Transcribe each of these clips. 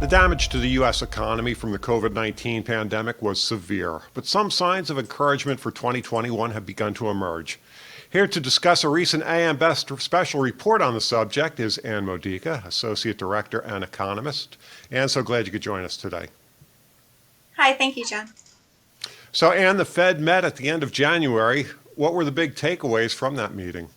The damage to the U.S. economy from the COVID-19 pandemic was severe, but some signs of encouragement for 2021 have begun to emerge. Here to discuss a recent AM Best special report on the subject is Ann Modica, Associate Director and economist. Ann, so glad you could join us today. Hi, thank you, John. So, Ann, the Fed met at the end of January. What were the big takeaways from that meeting?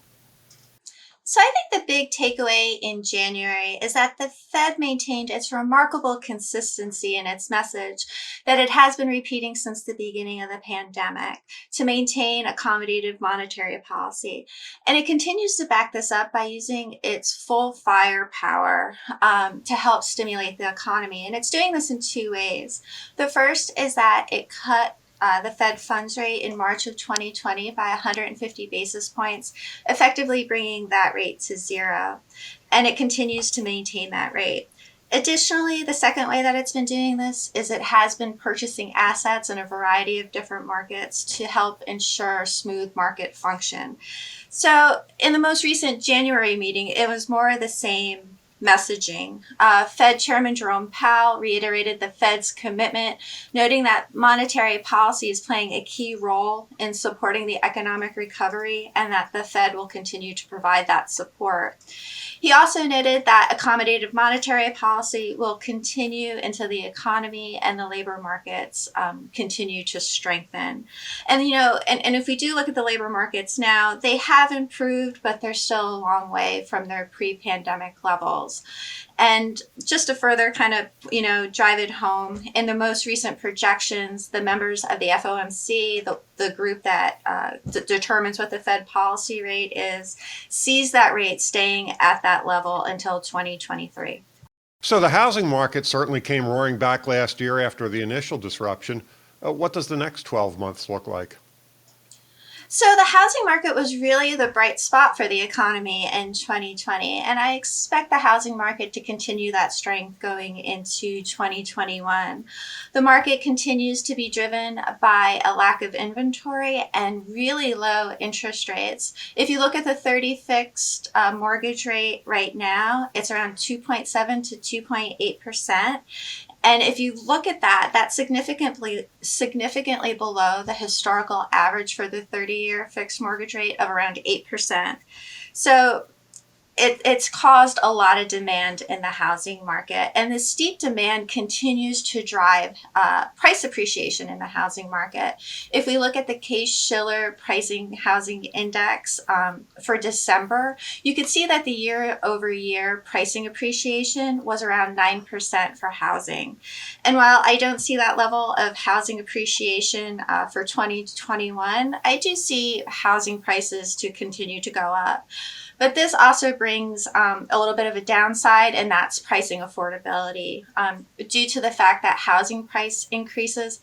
So I think the big takeaway in January is that the Fed maintained its remarkable consistency in its message that it has been repeating since the beginning of the pandemic to maintain accommodative monetary policy. And it continues to back this up by using its full firepower to help stimulate the economy. And it's doing this in two ways. The first is that it cut the Fed funds rate in March of 2020 by 150 basis points, effectively bringing that rate to zero. And it continues to maintain that rate. Additionally, the second way that it's been doing this is it has been purchasing assets in a variety of different markets to help ensure smooth market function. So in the most recent January meeting, it was more of the same messaging. Fed Chairman Jerome Powell reiterated the Fed's commitment, noting that monetary policy is playing a key role in supporting the economic recovery and that the Fed will continue to provide that support. He also noted that accommodative monetary policy will continue until the economy and the labor markets continue to strengthen. And, and if we do look at the labor markets now, they have improved, but they're still a long way from their pre-pandemic levels. And just to further kind of, drive it home, in the most recent projections, the members of the FOMC, the group that determines what the Fed policy rate is, sees that rate staying at that level until 2023. So the housing market certainly came roaring back last year after the initial disruption. What does the next 12 months look like? So the housing market was really the bright spot for the economy in 2020, and I expect the housing market to continue that strength going into 2021. The market continues to be driven by a lack of inventory and really low interest rates. If you look at the 30 fixed mortgage rate right now, it's around 2.7 to 2.8%. And if you look at that, that's significantly below the historical average for the 30-year fixed mortgage rate of around 8%. So it's caused a lot of demand in the housing market, and the steep demand continues to drive price appreciation in the housing market. If we look at the Case-Shiller Pricing Housing Index for December, you could see that the year-over-year pricing appreciation was around 9% for housing. And while I don't see that level of housing appreciation for 2021, I do see housing prices to continue to go up. But this also brings a little bit of a downside, and that's pricing affordability, due to the fact that housing price increases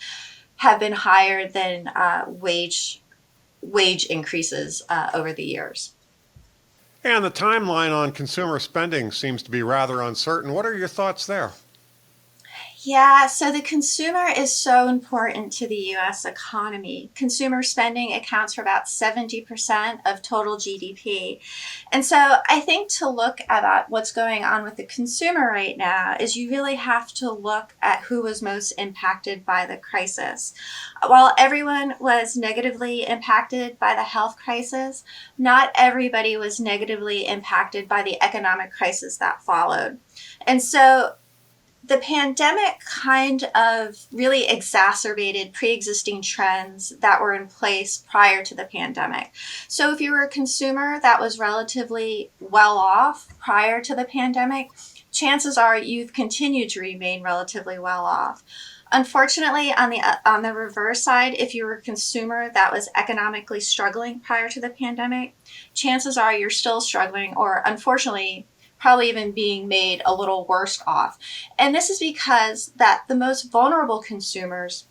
have been higher than wage increases over the years. And the timeline on consumer spending seems to be rather uncertain. What are your thoughts there? Yeah, so the consumer is so important to the U.S. economy. Consumer spending accounts for about 70% of total GDP. And so I think to look at what's going on with the consumer right now is you really have to look at who was most impacted by the crisis. While everyone was negatively impacted by the health crisis, not everybody was negatively impacted by the economic crisis that followed. And so the pandemic kind of really exacerbated pre-existing trends that were in place prior to the pandemic. So if you were a consumer that was relatively well off prior to the pandemic, chances are you've continued to remain relatively well off. Unfortunately, on the reverse side, if you were a consumer that was economically struggling prior to the pandemic, chances are you're still struggling, or unfortunately probably even being made a little worse off. And this is because that the most vulnerable consumers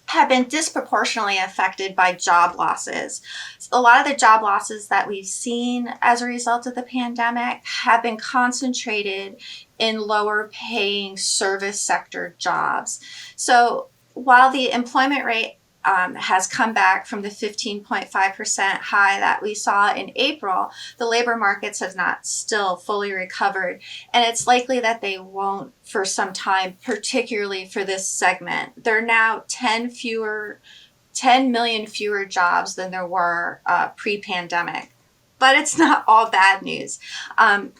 have been disproportionately affected by job losses. A lot of the job losses that we've seen as a result of the pandemic have been concentrated in lower paying service sector jobs. So while the employment rate has come back from the 15.5% high that we saw in April, the labor markets have not still fully recovered. And it's likely that they won't for some time, particularly for this segment. There are now 10 million fewer jobs than there were pre-pandemic. But it's not all bad news.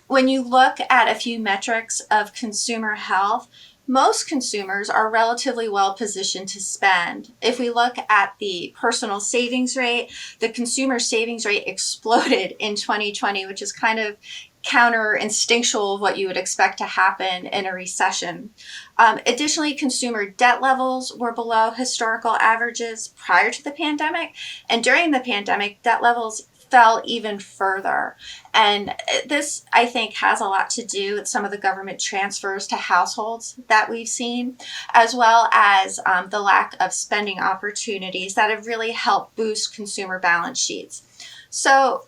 When you look at a few metrics of consumer health, most consumers are relatively well positioned to spend. If we look at the personal savings rate, the consumer savings rate exploded in 2020, which is kind of counter instinctual of what you would expect to happen in a recession. Additionally, consumer debt levels were below historical averages prior to the pandemic. And during the pandemic, debt levels fell even further. And this, I think, has a lot to do with some of the government transfers to households that we've seen, as well as the lack of spending opportunities that have really helped boost consumer balance sheets. So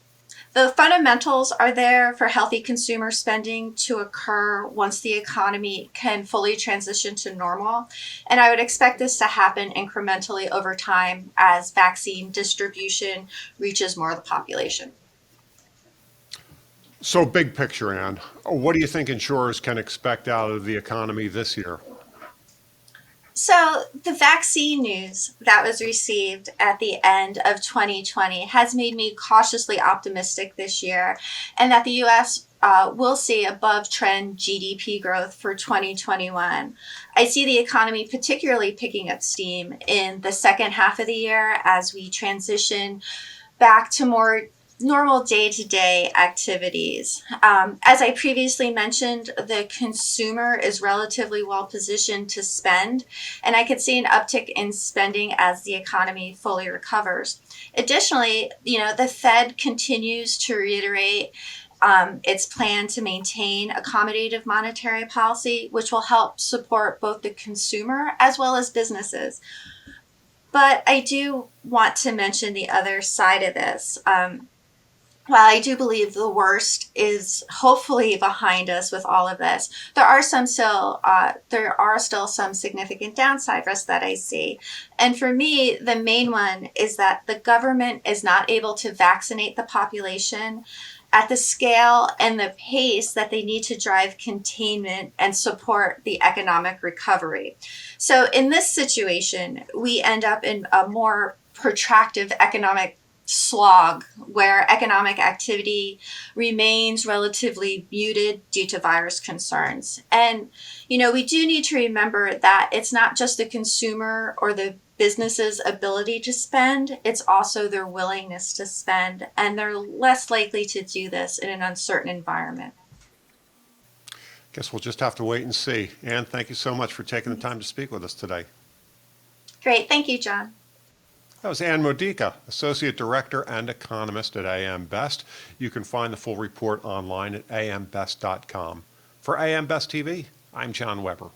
the fundamentals are there for healthy consumer spending to occur once the economy can fully transition to normal. And I would expect this to happen incrementally over time as vaccine distribution reaches more of the population. So big picture, Ann, what do you think insurers can expect out of the economy this year? So, the vaccine news that was received at the end of 2020 has made me cautiously optimistic this year, and that the US will see above trend GDP growth for 2021. I see the economy particularly picking up steam in the second half of the year as we transition back to more normal day-to-day activities. As I previously mentioned, the consumer is relatively well positioned to spend, and I could see an uptick in spending as the economy fully recovers. Additionally, the Fed continues to reiterate its plan to maintain accommodative monetary policy, which will help support both the consumer as well as businesses. But I do want to mention the other side of this. While I do believe the worst is hopefully behind us with all of this, there are still some significant downside risks that I see. And for me, the main one is that the government is not able to vaccinate the population at the scale and the pace that they need to drive containment and support the economic recovery. So in this situation, we end up in a more protracted economic slog where economic activity remains relatively muted due to virus concerns. And, we do need to remember that it's not just the consumer or the business's ability to spend, it's also their willingness to spend, and they're less likely to do this in an uncertain environment. Guess we'll just have to wait and see. Ann, thank you so much for taking the time to speak with us today. Great. Thank you, John. That was Ann Modica, Associate Director and Economist at AM Best. You can find the full report online at ambest.com. For AM Best TV, I'm John Weber.